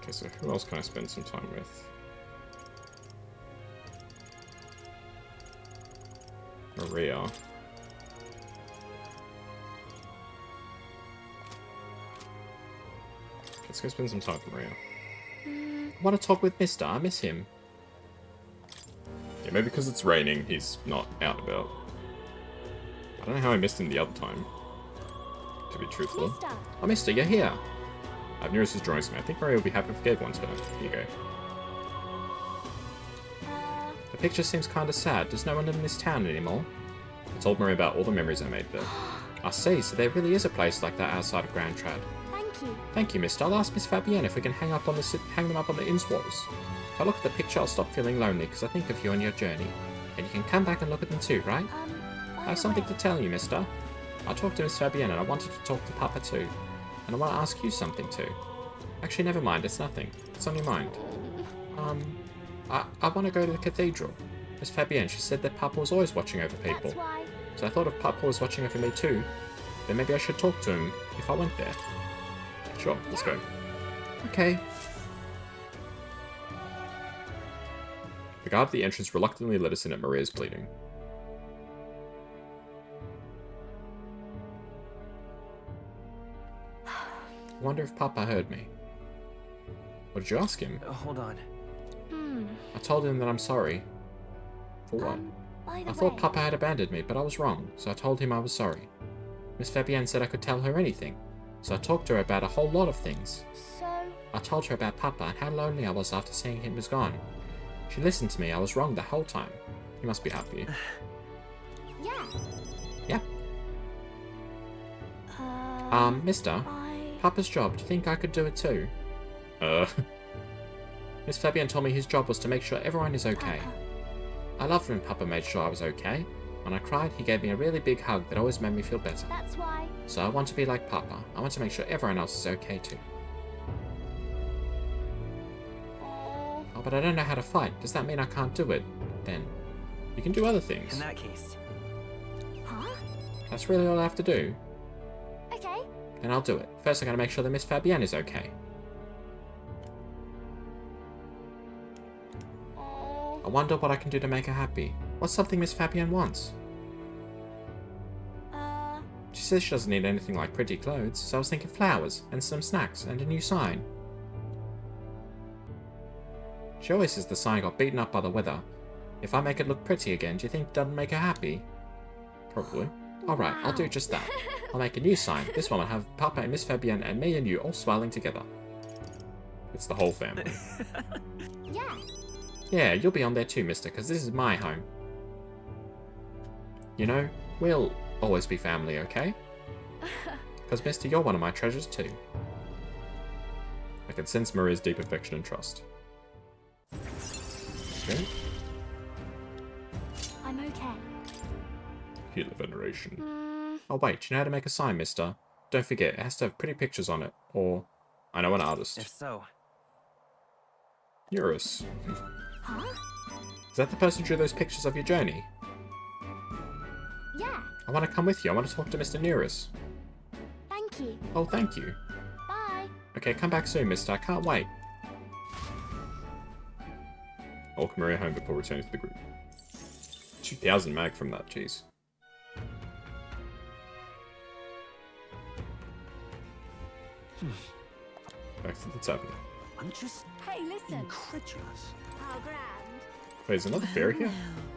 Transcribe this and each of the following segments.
Okay, so who else can I spend some time with? Maria. Let's go spend some time with Maria. I want to talk with Mister. I miss him. Yeah, maybe because it's raining, he's not out and about. I don't know how I missed him the other time, to be truthful. Mister. Oh, Mister, you're here. I have Nearest's drawings, man. I think Maria will be happy if I gave one to her. Here you go. The picture seems kind of sad. Does no one live in this town anymore? I told Maria about all the memories I made there. I see, so there really is a place like that outside of Grand Trad. Thank you. Thank you, Mister. I'll ask Miss Fabienne if we can hang them up on the inn's walls. If I look at the picture, I'll stop feeling lonely because I think of you and your journey. And you can come back and look at them too, right? I have something to tell you, Mister. I talked to Miss Fabienne and I wanted to talk to Papa too. And I want to ask you something too. Actually, never mind. It's nothing. It's on your mind. I want to go to the cathedral. Miss Fabienne, she said that Papa was always watching over people. That's why. So I thought if Papa was watching over me too, then maybe I should talk to him if I went there. Sure, let's go. Okay. The guard at the entrance reluctantly let us in at Maria's pleading. I wonder if Papa heard me. What did you ask him? Hold on. I told him that I'm sorry. For what? By the I thought way, Papa had abandoned me, but I was wrong, so I told him I was sorry. Miss Fabienne said I could tell her anything, so I talked to her about a whole lot of things. So, I told her about Papa and how lonely I was after seeing him was gone. She listened to me. I was wrong the whole time. You must be happy. yeah. Yeah. Mister, Papa's job. Do you think I could do it too? Miss Fabienne told me his job was to make sure everyone is okay. Papa. I loved when Papa made sure I was okay. When I cried, he gave me a really big hug that always made me feel better. That's why. So I want to be like Papa. I want to make sure everyone else is okay too. Oh, Oh, but I don't know how to fight. Does that mean I can't do it? Then, you can do other things. In that case, huh? That's really all I have to do. Okay. Then I'll do it. First, I gotta make sure that Miss Fabienne is okay. Oh, I wonder what I can do to make her happy. What's something Miss Fabienne wants? She says she doesn't need anything like pretty clothes, so I was thinking flowers, and some snacks, and a new sign. She always says the sign got beaten up by the weather. If I make it look pretty again, do you think that'll make her happy? Probably. Alright, I'll do just that. I'll make a new sign. This one will have Papa and Miss Fabienne and me and you all smiling together. It's the whole family. yeah. Yeah, you'll be on there too, mister, because this is my home. You know, we'll always be family, okay? Because, mister, you're one of my treasures too. I can sense Maria's deep affection and trust. Okay. I'm okay. Feel the veneration. Oh wait, do you know how to make a sign, mister? Don't forget, it has to have pretty pictures on it, or... I know an artist. if so, Eurus. Huh? Is that the person who drew those pictures of your journey? Yeah. I want to come with you. I want to talk to Mr. Nearest. Thank you. Oh, thank you. Bye. Okay, come back soon, mister. I can't wait. I'll welcome Maria home before returning to the group. 2,000 mag from that, jeez. Back to the tavern. I'm just Hey, listen. incredulous. How grand. Wait, is another fairy here?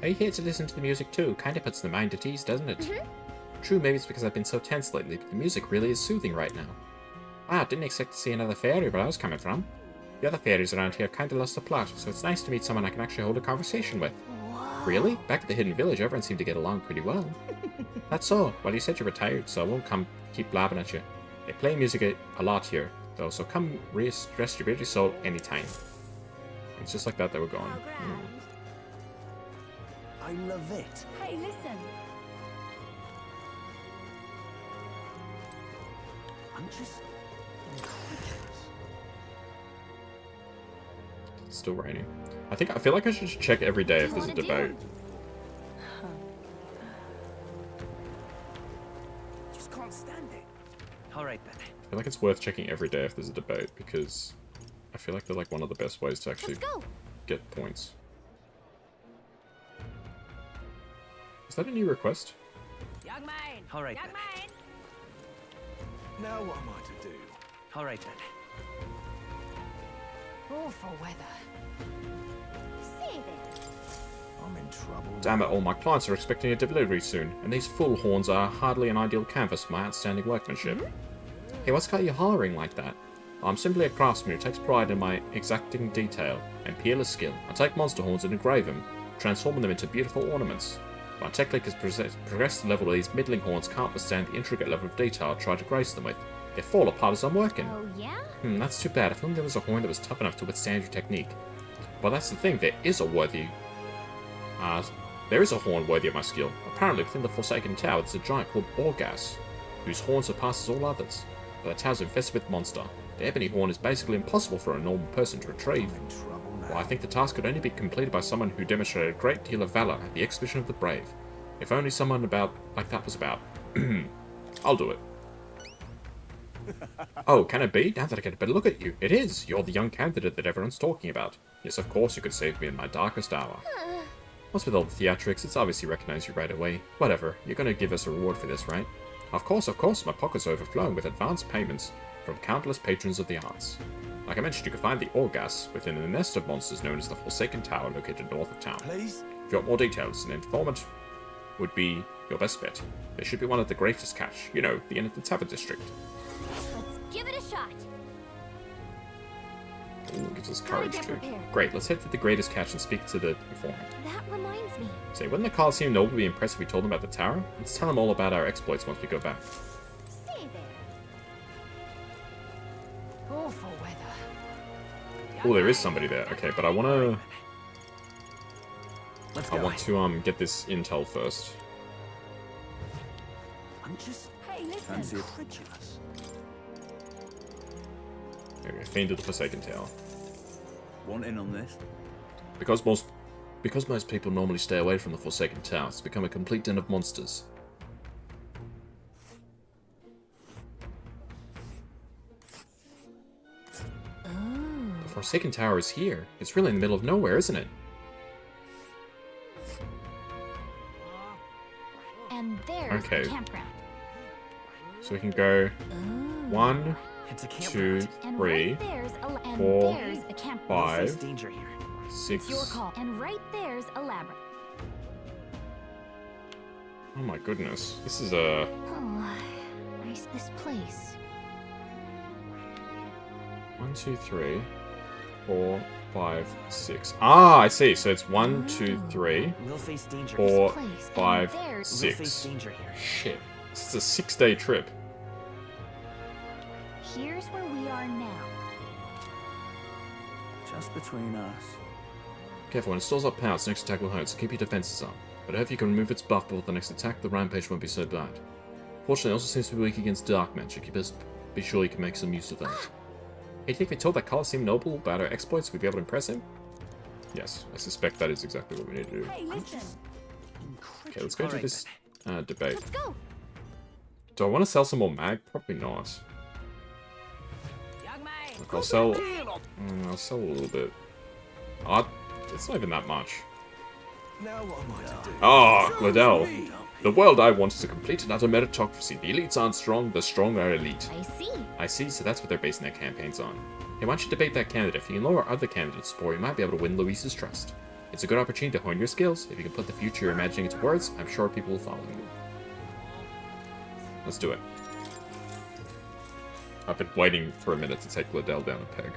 Are you here to listen to the music too? Kinda puts the mind at ease, doesn't it? True, maybe it's because I've been so tense lately, but the music really is soothing right now. Wow, didn't expect to see another fairy where I was coming from. The other fairies around here kinda lost the plot, so it's nice to meet someone I can actually hold a conversation with. Whoa. Really? Back at the Hidden Village, everyone seemed to get along pretty well. That's all. Well, you said you're retired, so I won't come keep blabbing at you. They play music a lot here, though, so come rest your beauty soul anytime. It's just like that we're going. How grand. I love it. Hey, listen. I'm just incredulous. It's still raining. I feel like I should check every day if there's a debate. Just can't stand it. All right then. I feel like it's worth checking every day if there's a debate, because I feel like they're like one of the best ways to actually Let's go. get points. Is that a new request? Young man. All right Young then. man. Now what am I to do? All right then. Awful weather. See there. I'm in trouble. Damn it, all my clients are expecting a delivery soon, and these fool horns are hardly an ideal canvas for my outstanding workmanship. Hey, what's got you hollering like that? I'm simply a craftsman who takes pride in my exacting detail and peerless skill. I take monster horns and engrave them, transforming them into beautiful ornaments. My technique has progressed to the level where these middling horns can't withstand the intricate level of detail I try to grace them with. They fall apart as I'm working. Oh, yeah? That's too bad. If only there was a horn that was tough enough to withstand your technique. Well, that's the thing. There is a horn worthy of my skill. Apparently, within the Forsaken Tower, there's a giant called Orgas, whose horn surpasses all others. But the tower's infested with monster. The ebony horn is basically impossible for a normal person to retrieve. I'm in trouble now. Well, I think the task could only be completed by someone who demonstrated a great deal of valor at the Exhibition of the Brave. If only someone like that was about. I'll do it. Oh, can it be? Now that I get a better look at you. It is! You're the young candidate that everyone's talking about. Yes, of course you could save me in my darkest hour. What's with all the theatrics? It's obviously recognized you right away. Whatever, you're gonna give us a reward for this, right? Of course, my pockets are overflowing with advance payments from countless patrons of the arts. Like I mentioned, you can find the Orgas within the nest of monsters known as the Forsaken Tower located north of town. Please? If you want more details, an informant would be your best bet. They should be one of the greatest catch. You know, the inn at the Tavern District. Let's give it a shot. Ooh, gives us Gotta courage get too. prepared. Great, let's head for the greatest catch and speak to the informant. That reminds me. Say, wouldn't the Coliseum Noble be impressed if we told them about the tower? Let's tell them all about our exploits once we go back. See there. Awful weather. Oh, there is somebody there. Okay, but I want Let's to go. get this intel first. I'm just Hey, listen. incredulous. Okay, Fiend of the Forsaken Tower. Want in on this? Because most people normally stay away from the Forsaken Tower, it's become a complete den of monsters. The Forsaken Tower is here. It's really in the middle of nowhere, isn't it? And there's Okay. the campground. So we can go 1, It's a 2, campground. And 3, right there's a 4, there's a campground. five, Face danger here. 6. It's your call. And right there's a labyrinth. Oh my goodness. This is a... Oh, nice this place. 1, 2, 3, 4, 5, 6. Ah, I see. So it's 1, 2, 3, We'll face danger. 4, Place, and 5, there's- We'll face 6. danger here. Shit. This is a 6-day trip. Here's where we are now. Just between us. Careful, when it stores up power, its next attack will hurt, so keep your defenses up. But if you can remove its buff before the next attack, the rampage won't be so bad. Fortunately, it also seems to be weak against dark magic. You best be sure you can make some use of that. Hey, do you think we told that Coliseum Noble about our exploits, we'd be able to impress him? Yes, I suspect that is exactly what we need to do. Hey, listen. Okay, let's go to Alright this debate. Let's go. Do I want to sell some more mag? Probably not. Young man. Look, I'll sell a little bit. It's not even that much. Now what am I to do? Ah, Gladell. The world I want is a complete and utter meritocracy. The elites aren't strong, the strong are elite. I see. I see, so that's what they're basing their campaigns on. Hey, why don't you debate that candidate? If you can lower other candidates' support, you might be able to win Luis's trust. It's a good opportunity to hone your skills. If you can put the future you're imagining into words, I'm sure people will follow you. Let's do it. I've been waiting for a minute to take Gladell down a peg.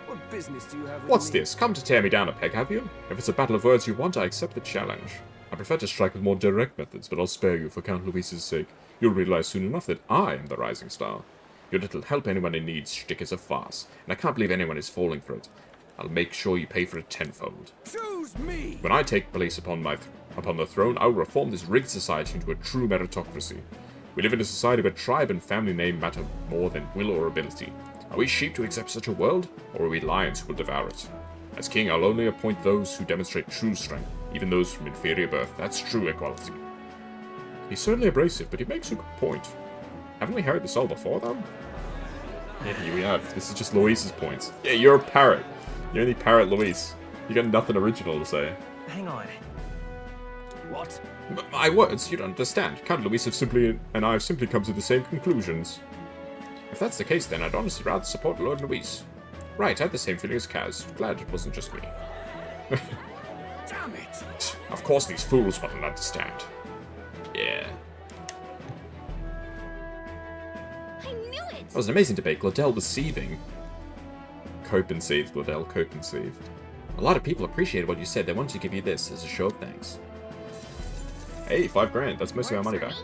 What business do you have with What's me? this? Come to tear me down a peg, have you? If it's a battle of words you want, I accept the challenge. I prefer to strike with more direct methods, but I'll spare you for Count Luis's sake. You'll realize soon enough that I am the rising star. Your little help anyone in need shtick is a farce, and I can't believe anyone is falling for it. I'll make sure you pay for it tenfold. Choose me! When I take place upon the throne, I will reform this rigged society into a true meritocracy. We live in a society where tribe and family name matter more than will or ability. Are we sheep to accept such a world, or are we lions who will devour it? As king, I'll only appoint those who demonstrate true strength, even those from inferior birth. That's true equality. He's certainly abrasive, but he makes a good point. Haven't we heard this all before, though? Yeah, here we are. This is just Luis's points. Yeah, you're a parrot. You're only parrot Luis. You got nothing original to say. Hang on. What? My words, you don't understand. Count Luis and I have simply come to the same conclusions. If that's the case, then I'd honestly rather support Lord Luis. Right, I had the same feeling as Kaz. Glad it wasn't just me. Damn it! Of course these fools wouldn't understand. Yeah. I knew it! That was an amazing debate. Glodell was seething. Cope and saved, Glodell. Cope and saved. A lot of people appreciated what you said. They wanted to give you this as a show of thanks. Hey, 5 grand. That's most of our money back.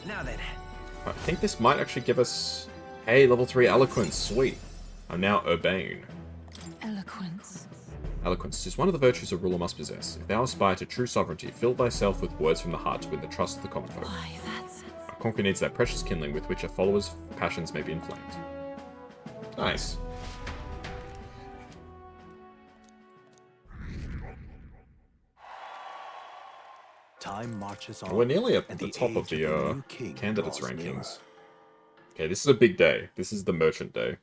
Now then. I think this might actually give us... Hey, level 3 eloquence. Sweet. I'm now urbane. Eloquence. Eloquence is one of the virtues a ruler must possess. If thou aspire to true sovereignty, fill thyself with words from the heart to win the trust of the common folk. Why, that's... A conquer needs that precious kindling with which a follower's passions may be inflamed. Nice. Time marches on. We're nearly at the top of the candidates rankings. Okay, this is a big day. This is the merchant day.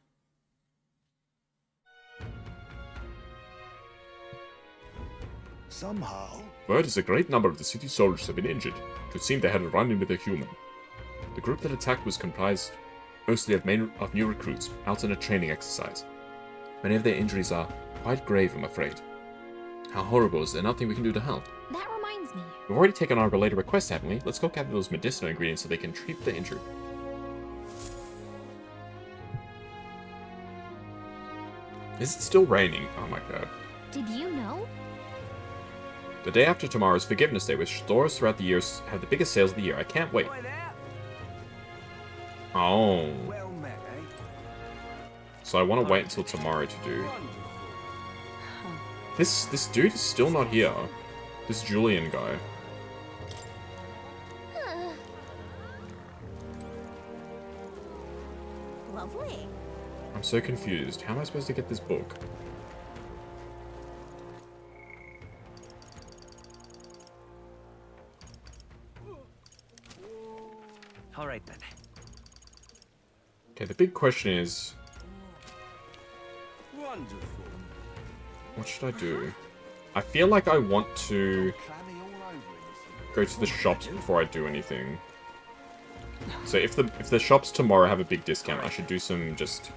Somehow. Word is a great number of the city soldiers have been injured. It would seem they had a run-in with a human. The group that attacked was comprised mostly of new recruits out on a training exercise. Many of their injuries are quite grave, I'm afraid. How horrible, is there nothing we can do to help? That reminds me. We've already taken our related request, haven't we? Let's go gather those medicinal ingredients so they can treat the injured. Is it still raining? Oh my god. Did you know? The day after tomorrow is Forgiveness Day, which stores throughout the years have the biggest sales of the year. I can't wait. Oh. Well met, eh? So I want to wait until tomorrow to do. This dude is still not here. This Julian guy. Lovely. I'm so confused. How am I supposed to get this book? All right then. Okay, the big question is, Wonderful. what should I do? I feel like I want to Clammy all over it. go to the shops before I do anything. So if the shops tomorrow have a big discount, I should do some just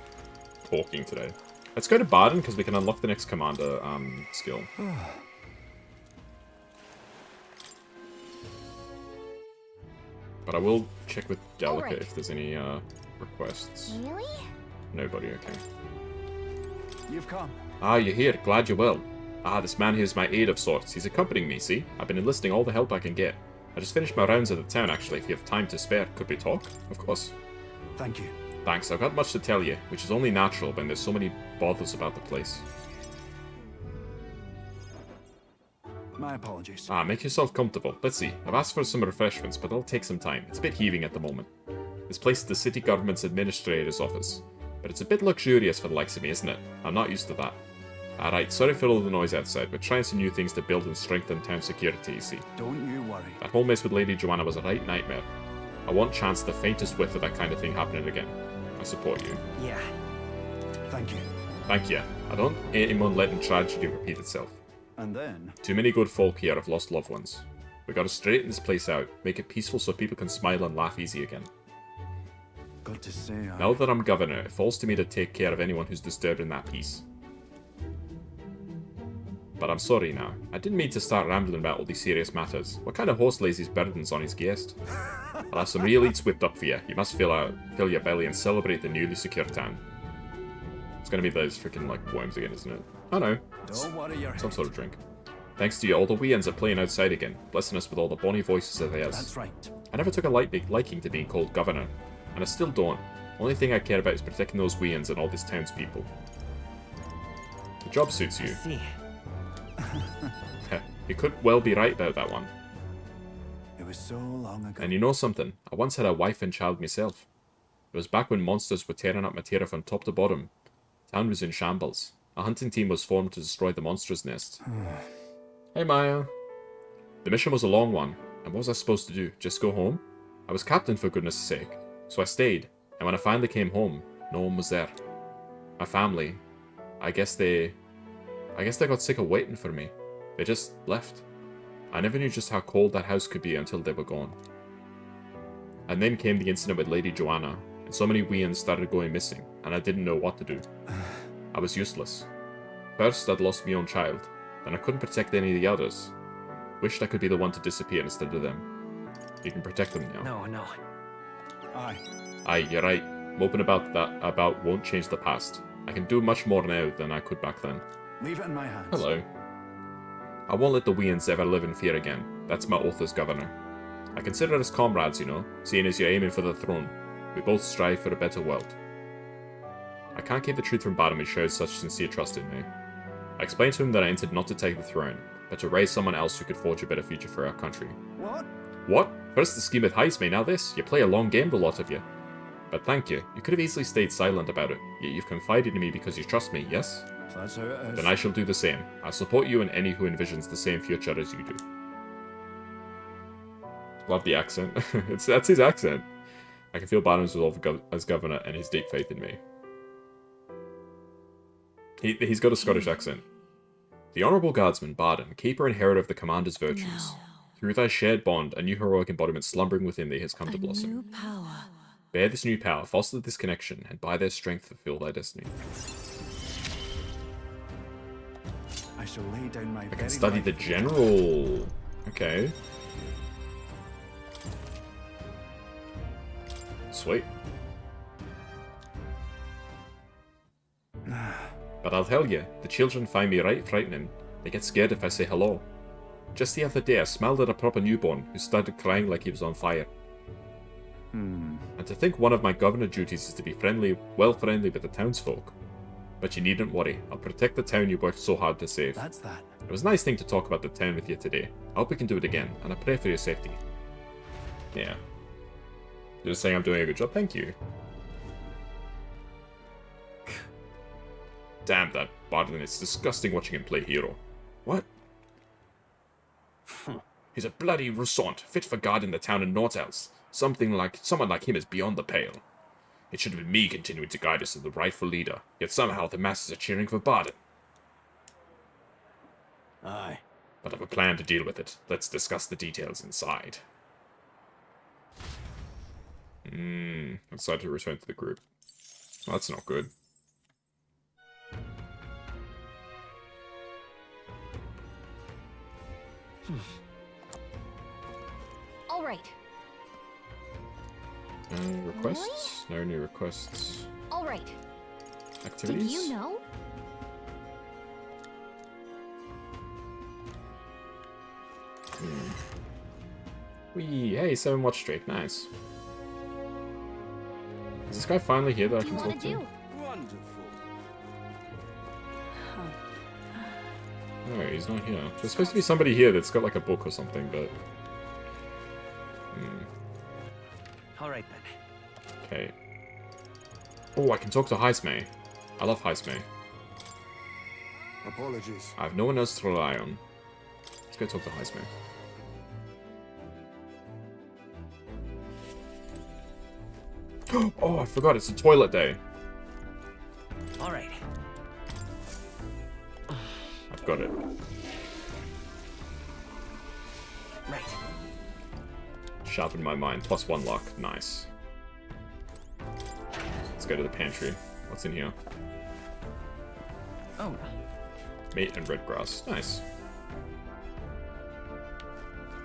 talking today. Let's go to Barden because we can unlock the next commander skill. But I will check with Delica Alright. if there's any requests. Really? Nobody, okay. You've come. Ah, you're here. Glad you're well. Ah, this man here is my aide of sorts. He's accompanying me, see? I've been enlisting all the help I can get. I just finished my rounds of the town, actually. If you have time to spare, could we talk? Of course. Thank you. Thanks, I've got much to tell you, which is only natural when there's so many bothers about the place. My apologies. Ah, make yourself comfortable. Let's see. I've asked for some refreshments, but it'll take some time. It's a bit heaving at the moment. This place is the city government's administrator's office. But it's a bit luxurious for the likes of me, isn't it? I'm not used to that. Alright, sorry for all the noise outside. We're trying some new things to build and strengthen town security, you see. Don't you worry. That whole mess with Lady Joanna was a right nightmare. I won't chance the faintest whiff of that kind of thing happening again. I support you. Yeah. Thank you. Thank you. I don't anyone letting tragedy repeat itself. And then. Too many good folk here have lost loved ones. We gotta straighten this place out, make it peaceful so people can smile and laugh easy again. Got to say, Now that I'm governor, it falls to me to take care of anyone who's disturbing that peace. But I'm sorry now. I didn't mean to start rambling about all these serious matters. What kind of horse lays his burdens on his guest? I'll have some real eats whipped up for you. You must fill your belly and celebrate the newly secure town. It's gonna be those freaking like worms again, isn't it? Oh no. Don't worry your Some head. sort of drink. Thanks to you, all the weans are playing outside again, blessing us with all the bonny voices of theirs. That's right. I never took a liking to being called governor, and I still don't. Only thing I care about is protecting those weans and all these townspeople. The job suits you. See. You could well be right about that one. It was so long ago. And you know something? I once had a wife and child myself. It was back when monsters were tearing up Matera from top to bottom. Town was in shambles. A hunting team was formed to destroy the monster's nest. Hey Maya. The mission was a long one, and what was I supposed to do? Just go home? I was captain for goodness sake, so I stayed. And when I finally came home, no one was there. My family, I guess they got sick of waiting for me. They just left. I never knew just how cold that house could be until they were gone. And then came the incident with Lady Joanna, and so many weans started going missing, and I didn't know what to do. I was useless. First, I'd lost my own child, then I couldn't protect any of the others. Wished I could be the one to disappear instead of them. You can protect them now. No. Aye, you're right. Moping about won't change the past. I can do much more now than I could back then. Leave it in my hands. Hello. I won't let the weans ever live in fear again. That's my oath as governor. I consider us comrades, you know, seeing as you're aiming for the throne. We both strive for a better world. I can't keep the truth from Bottom and shows such sincere trust in me. I explained to him that I intended not to take the throne, but to raise someone else who could forge a better future for our country. What? What? First the scheme with Heismay, now this? You play a long game, the lot of you. But thank you. You could have easily stayed silent about it, yet you've confided in me because you trust me, yes? So that's how it is. Then I shall do the same. I'll support you and any who envisions the same future as you do. Love the accent. That's his accent. I can feel Bottom's resolve as governor and his deep faith in me. He's got a Scottish accent. The Honourable Guardsman, Bardon, keeper and herald of the Commander's virtues. No. Through thy shared bond, a new heroic embodiment slumbering within thee has come to blossom. New power. Bear this new power, foster this connection, and by their strength fulfill thy destiny. I shall lay down my I can study the general. Okay. Sweet. But I'll tell you, the children find me right frightening. They get scared if I say hello. Just the other day I smiled at a proper newborn who started crying like he was on fire. And to think one of my governor duties is to be friendly with the townsfolk. But you needn't worry, I'll protect the town you worked so hard to save. That's that. It was a nice thing to talk about the town with you today. I hope we can do it again, and I pray for your safety. Yeah. Just saying I'm doing a good job, thank you. Damn that Bardon, it's disgusting watching him play hero. What? He's a bloody Roussant, fit for guarding the town and naught else. Someone like him is beyond the pale. It should have been me continuing to guide us to the rightful leader, yet somehow the masses are cheering for Bardon. Aye. But I have a plan to deal with it. Let's discuss the details inside. I decided to return to the group. Well, that's not good. All right. Requests? No new requests. All right. Activities? Did you know? Wee, hey, 7 watch streak, nice. Is this guy finally here that I What do can you talk want to to? do? Wonderful. No, he's not here. There's supposed to be somebody here that's got like a book or something, but... All right then. Okay. Oh, I can talk to Heismay. I love Heismay. Apologies. I have no one else to rely on. Let's go talk to Heismay. Oh, I forgot, it's a toilet day. All right. I've got it. Right. Sharpen my mind. +1 luck. Nice. Let's go to the pantry. What's in here? Oh. Meat and red grass. Nice.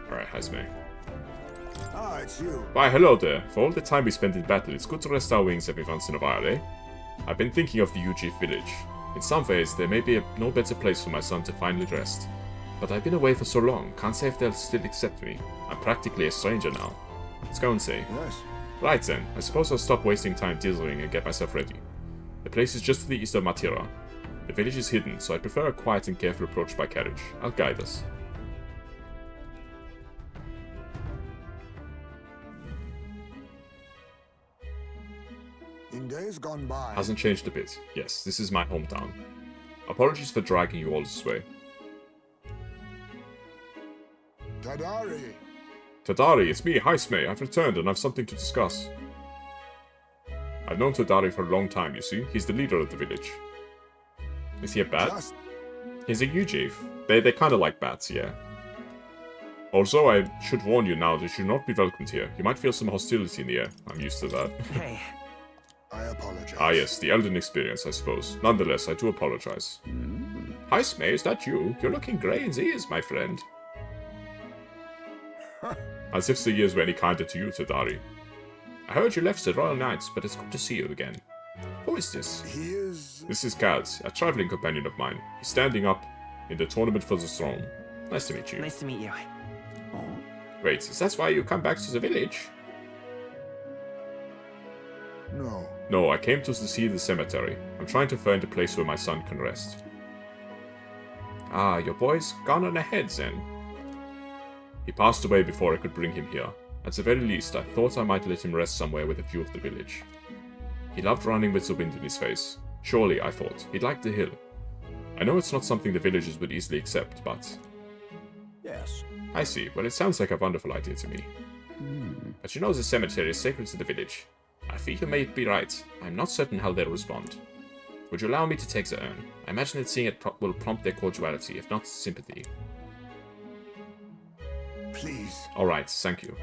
Alright, Heismay. Ah, it's you. Why, hello there. For all the time we spent in battle, it's good to rest our wings every once in a while, eh? I've been thinking of the UG village. In some ways, there may be no better place for my son to finally rest. But I've been away for so long, can't say if they'll still accept me. I'm practically a stranger now. Let's go and see. Yes. Right then, I suppose I'll stop wasting time dithering and get myself ready. The place is just to the east of Matira. The village is hidden, so I prefer a quiet and careful approach by carriage. I'll guide us. In days gone by. Hasn't changed a bit. Yes, this is my hometown. Apologies for dragging you all this way. Tadari. Tadari, it's me, Heismay. I've returned and I've something to discuss. I've known Todari for a long time, you see. He's the leader of the village. Is he a bat? Just He's a Ujif. They're kind of like bats, yeah. Also, I should warn you now that you should not be welcomed here. You might feel some hostility in the air. I'm used to that. Hey. I apologize. Ah yes, the Elden experience, I suppose. Nonetheless, I do apologize. Heismay, is that you? You're looking grey in the ears, my friend. As if the years were any kinder to you, Todari. I heard you left the Royal Knights, but it's good to see you again. Who is this? He is... This is Kaz, a traveling companion of mine. He's standing up in the tournament for the throne. Nice to meet you. Nice to meet you. Wait, is that why you come back to the village? No. No, I came to see the cemetery. I'm trying to find a place where my son can rest. Ah, your boy's gone on ahead then. He passed away before I could bring him here. At the very least, I thought I might let him rest somewhere with a view of the village. He loved running with the wind in his face. Surely, I thought, he'd like the hill. I know it's not something the villagers would easily accept, but... Yes. I see. Well, it sounds like a wonderful idea to me. But you know the cemetery is sacred to the village. I fear you may be right. I'm not certain how they'll respond. Would you allow me to take the urn? I imagine that seeing it will prompt their cordiality, if not sympathy. Please. Alright, thank you.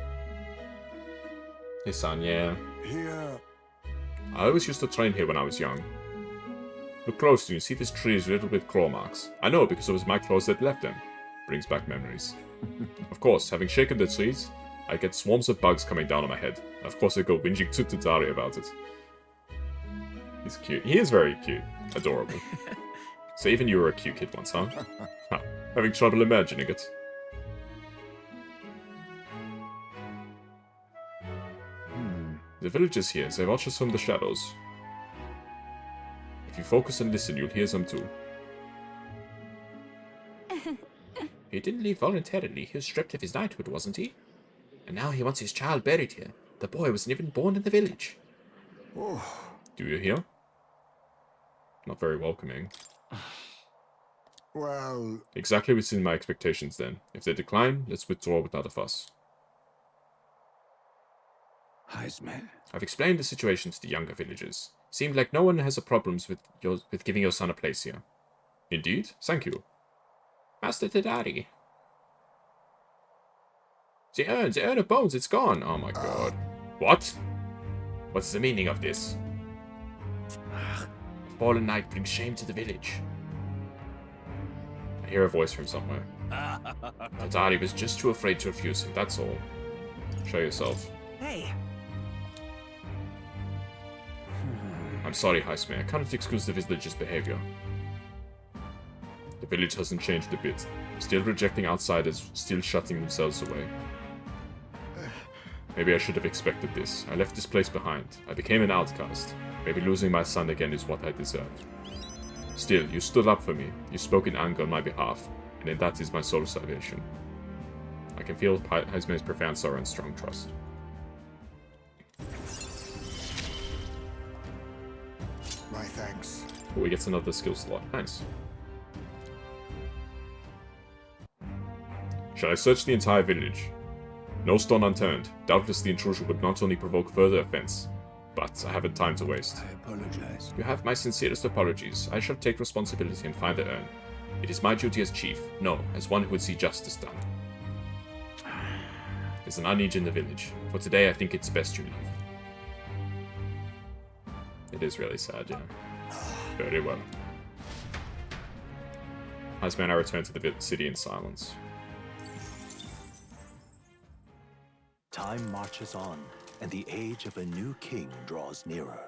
Hey son, yeah. Here. I always used to train here when I was young. Look closely, you see this tree is riddled with claw marks. I know because it was my claws that left them. Brings back memories. Of course, having shaken the trees, I get swarms of bugs coming down on my head. Of course I go whinging to Todari about it. He's cute. He is very cute. Adorable. So even you were a cute kid once, huh? Huh. Having trouble imagining it. The villagers here, they watch us from the shadows. If you focus and listen, you'll hear them too. He didn't leave voluntarily. He was stripped of his knighthood, wasn't he? And now he wants his child buried here. The boy wasn't even born in the village. Oh. Do you hear? Not very welcoming. Well, Exactly within my expectations then. If they decline, let's withdraw without a fuss. Heismay. I've explained the situation to the younger villagers. Seemed like no one has a problems with giving your son a place here. Indeed? Thank you. Master Todari. The urn of bones, it's gone. Oh my god. What? What's the meaning of this? A fallen knight brings shame to the village. I hear a voice from somewhere. Todari was just too afraid to refuse him, that's all. Show yourself. Hey. I'm sorry, Heismay. I cannot excuse the villagers' behavior. The village hasn't changed a bit. Still rejecting outsiders, still shutting themselves away. Maybe I should have expected this. I left this place behind. I became an outcast. Maybe losing my son again is what I deserved. Still, you stood up for me. You spoke in anger on my behalf, and in that is my soul's salvation. I can feel Heismay's profound sorrow and strong trust. My thanks. Oh, he gets another skill slot. Nice. Shall I search the entire village? No stone unturned. Doubtless the intrusion would not only provoke further offense, but I haven't time to waste. I apologize. You have my sincerest apologies. I shall take responsibility and find the urn. It is my duty as chief, no, as one who would see justice done. There's an unease in the village. For today, I think it's best you leave. It is really sad, yeah. Very well. Heismay and I return to the city in silence. Time marches on, and the age of a new king draws nearer.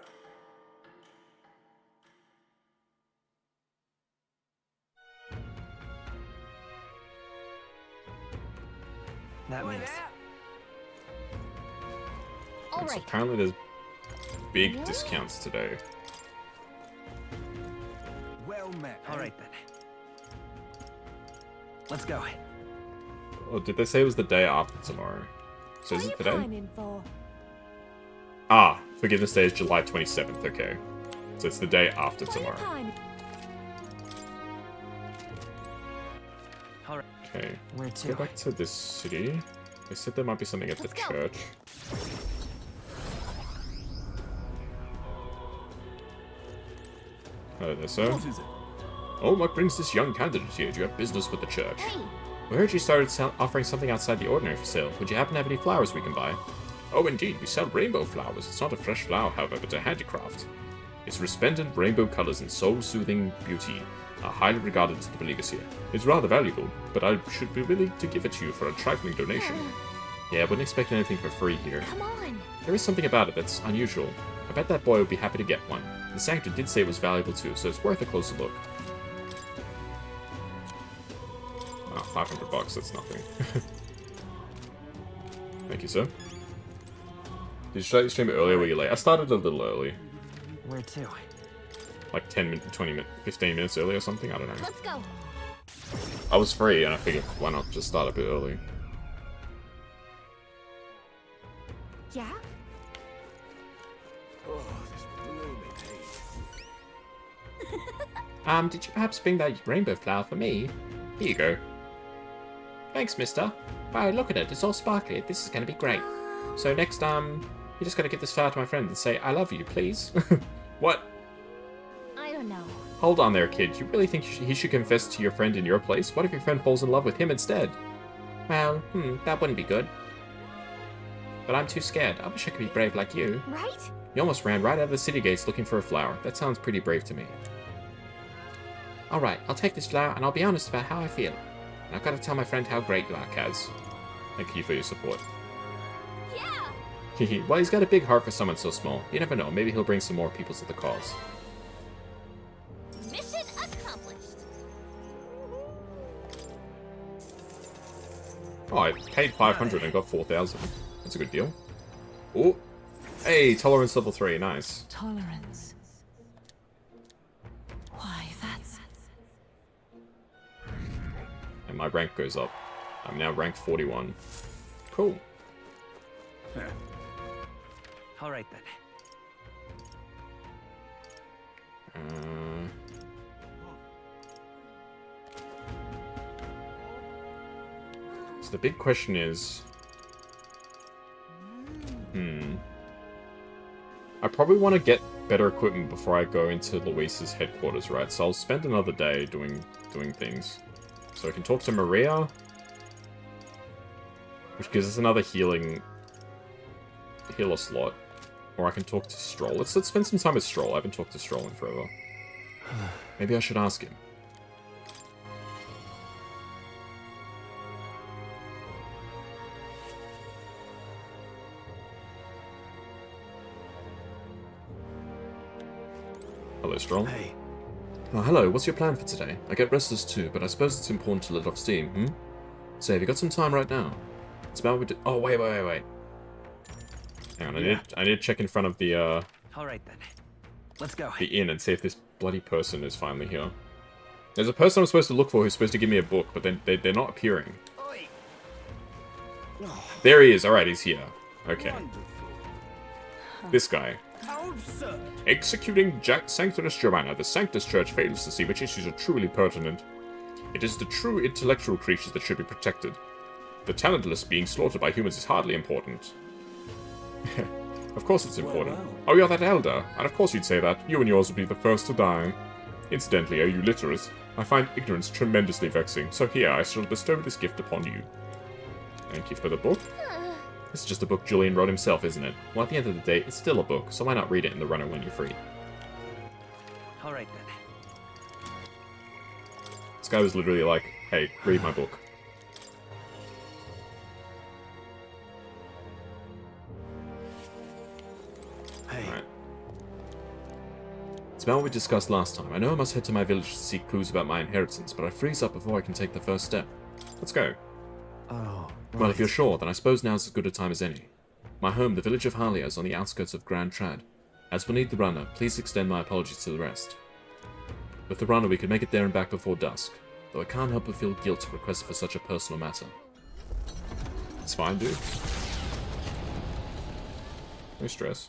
That means. So Alright. apparently there's big discounts today. Well met. All right then. Let's go. Oh, did they say it was the day after tomorrow? So is it today? Climbing for? Ah, Forgiveness Day is July 27th, okay. So it's the day after tomorrow. All right. Okay, Where let's go back to this city. They said there might be something at the Let's go. church. Hello there, sir. What is it? Oh, what brings this young candidate here? Do you have business with the church? Hey, We heard you started offering something outside the ordinary for sale. Would you happen to have any flowers we can buy? Oh, indeed, we sell rainbow flowers. It's not a fresh flower, however, but a handicraft. Its resplendent rainbow colors and soul-soothing beauty are highly regarded to the believers here. It's rather valuable, but I should be willing to give it to you for a trifling donation. Yeah, I wouldn't expect anything for free here. come on. There is something about it that's unusual. I bet that boy would be happy to get one. The Sanctor did say it was valuable too, so it's worth a closer look. Ah, 500 bucks, that's nothing. Thank you, sir. Did you start your stream earlier or were you late? I started a little early. Where to? Like 10 minutes, 20 minutes, 15 minutes early or something, I don't know. Let's go. I was free and I figured, why not just start a bit early? Yeah? Oh, this blooming hay. Did you perhaps bring that rainbow flower for me? Here you go. Thanks, mister. Wow, look at it, it's all sparkly. This is gonna be great. So next, you just gotta give this flower to my friend and say, I love you, please. What? I don't know. Hold on there, kid. You really think he should confess to your friend in your place? What if your friend falls in love with him instead? Well, that wouldn't be good. But I'm too scared. I wish I could be brave like you. Right? You almost ran right out of the city gates looking for a flower. That sounds pretty brave to me. Alright, I'll take this flower and I'll be honest about how I feel. And I've got to tell my friend how great you are, Kaz. Thank you for your support. Yeah! Well, he's got a big heart for someone so small. You never know, maybe he'll bring some more people to the cause. Mission accomplished. Oh, I paid 500 and got 4,000. That's a good deal. Oh, hey, tolerance level 3, nice. Tolerance. Why, that's... And my rank goes up. I'm now ranked 41. Cool. All right then. So the big question is... I probably want to get better equipment before I go into Luis's headquarters, right? So I'll spend another day doing things. So I can talk to Maria, which gives us another healer slot. Or I can talk to Strohl. Let's spend some time with Strohl. I haven't talked to Strohl in forever. Maybe I should ask him. Hello, Strohl. Hey, Oh, hello, what's your plan for today? I get restless too, but I suppose it's important to let off steam, So, have you got some time right now? It's about oh, wait. Hang on, I need to check in front of the, All right then. Let's go. the inn and see if this bloody person is finally here. There's a person I'm supposed to look for who's supposed to give me a book, but then they're not appearing. Oi. There he is, alright, he's here. Okay. Wonderful. This guy. How absurd. Executing Sanctus Joanna, the Sanctus Church fails to see which issues are truly pertinent. It is the true intellectual creatures that should be protected. The talentless being slaughtered by humans is hardly important. Of course it's important. Well. Oh, you're that elder. And of course you'd say that. You and yours would be the first to die. Incidentally, are you literate? I find ignorance tremendously vexing, so here I shall bestow this gift upon you. Thank you for the book. This is just a book Julian wrote himself, isn't it? Well, at the end of the day, it's still a book, so why not read it in the runner when you're free? All right then. This guy was literally like, hey, read my book. hey. Alright. It's about what we discussed last time. I know I must head to my village to seek clues about my inheritance, but I freeze up before I can take the first step. Let's go. Oh, Well, if you're sure, then I suppose now's as good a time as any. My home, the village of Halia, is on the outskirts of Grand Trad. As we'll need the runner, please extend my apologies to the rest. With the runner, we could make it there and back before dusk, though I can't help but feel guilt to request for such a personal matter. It's fine, dude. No stress.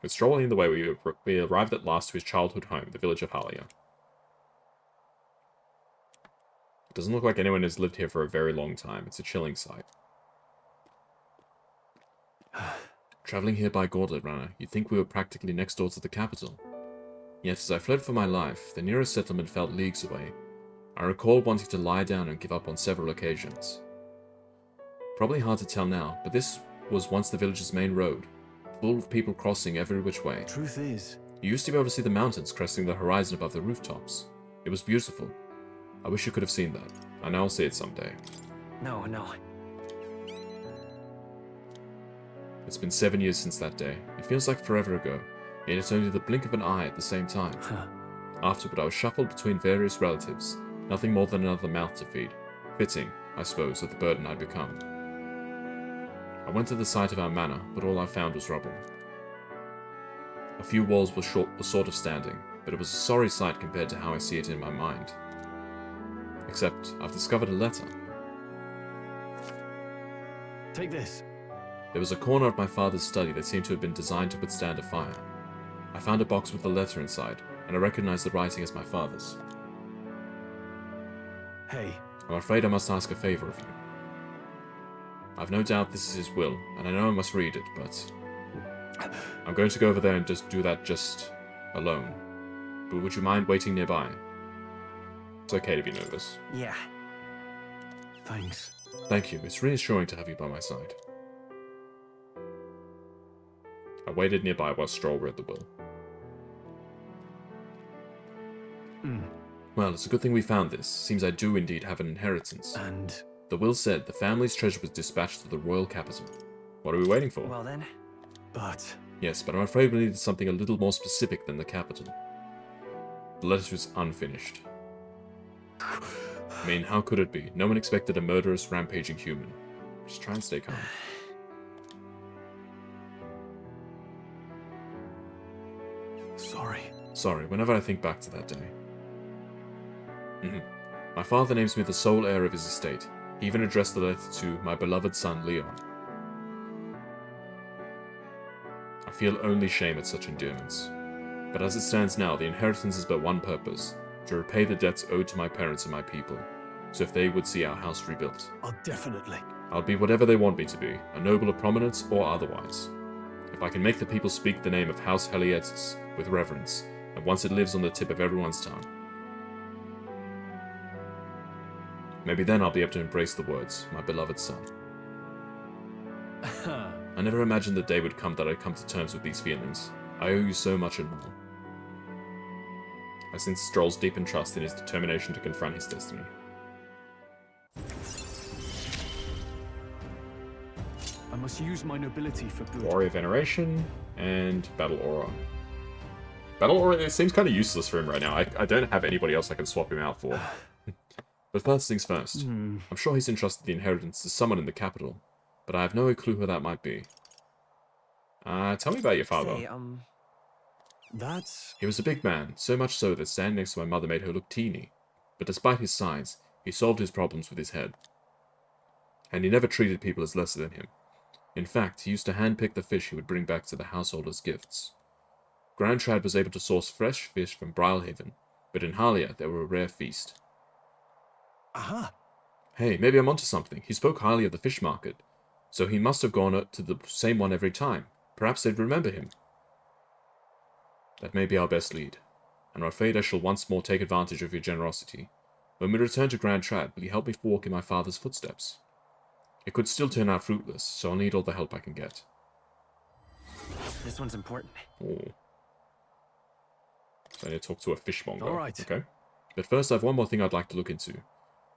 With strolling the way, we arrived at last to his childhood home, the village of Halia. It doesn't look like anyone has lived here for a very long time. It's a chilling sight. Traveling here by Gauntlet Runner, you'd think we were practically next door to the capital. Yet as I fled for my life, the nearest settlement felt leagues away. I recall wanting to lie down and give up on several occasions. Probably hard to tell now, but this was once the village's main road, full of people crossing every which way. Truth is, You used to be able to see the mountains cresting the horizon above the rooftops. It was beautiful. I wish you could have seen that. I know I'll see it someday. No, no. It's been 7 years since that day. It feels like forever ago, yet it's only the blink of an eye at the same time. Afterward, I was shuffled between various relatives, nothing more than another mouth to feed. Fitting, I suppose, of the burden I'd become. I went to the site of our manor, but all I found was rubble. A few walls were sort of standing, but it was a sorry sight compared to how I see it in my mind. Except, I've discovered a letter. take this. There was a corner of my father's study that seemed to have been designed to withstand a fire. I found a box with a letter inside, and I recognized the writing as my father's. Hey, I'm afraid I must ask a favor of you. I've no doubt this is his will, and I know I must read it, but I'm going to go over there and just do that alone. But would you mind waiting nearby? It's okay to be nervous. Yeah. thanks. Thank you, it's reassuring to have you by my side. I waited nearby while Strohl read the will. Well, it's a good thing we found this. Seems I do indeed have an inheritance. And The will said the family's treasure was dispatched to the royal capital. What are we waiting for? Well then. but Yes, but I'm afraid we needed something a little more specific than the capital. The letter is unfinished. I mean, how could it be? No one expected a murderous, rampaging human. Just try and stay calm. sorry. Sorry, whenever I think back to that day. My father names me the sole heir of his estate. He even addressed the letter to my beloved son, Leon. I feel only shame at such endearments. But as it stands now, the inheritance has but one purpose, to repay the debts owed to my parents and my people, so if they would see our house rebuilt. I'll definitely. I'll be whatever they want me to be, a noble of prominence or otherwise. If I can make the people speak the name of House Helietis with reverence, and once it lives on the tip of everyone's tongue, maybe then I'll be able to embrace the words, my beloved son. I never imagined the day would come that I'd come to terms with these feelings. I owe you so much and more. I sense Strohl's deep trust in his determination to confront his destiny. I must use my nobility for good. Warrior Veneration, and Battle Aura. Battle Aura, it seems kind of useless for him right now. I don't have anybody else I can swap him out for. But first things first. I'm sure he's entrusted the inheritance to someone in the capital, but I have no clue who that might be. Tell me about your father. Say, That's... He was a big man, so much so that standing next to my mother made her look teeny. But despite his size, he solved his problems with his head. And he never treated people as lesser than him. In fact, he used to handpick the fish he would bring back to the household as gifts. Grand Trad was able to source fresh fish from Brylehaven, but in Halia they were a rare feast. Aha! Hey, maybe I'm onto something. He spoke highly of the fish market, so he must have gone to the same one every time. Perhaps they'd remember him. That may be our best lead, and I'm afraid I shall once more take advantage of your generosity. When we return to Grand Trad, will you help me walk in my father's footsteps? It could still turn out fruitless, so I'll need all the help I can get. this one's important. Oh. So I need to talk to a fishmonger. All right. Okay. But first, I have one more thing I'd like to look into.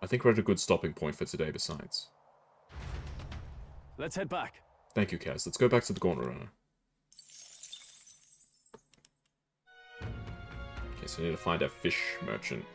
I think we're at a good stopping point for today besides. Let's head back. Thank you, Kaz. Let's go back to the Gauntlet Runner. Okay, so I need to find a fish merchant.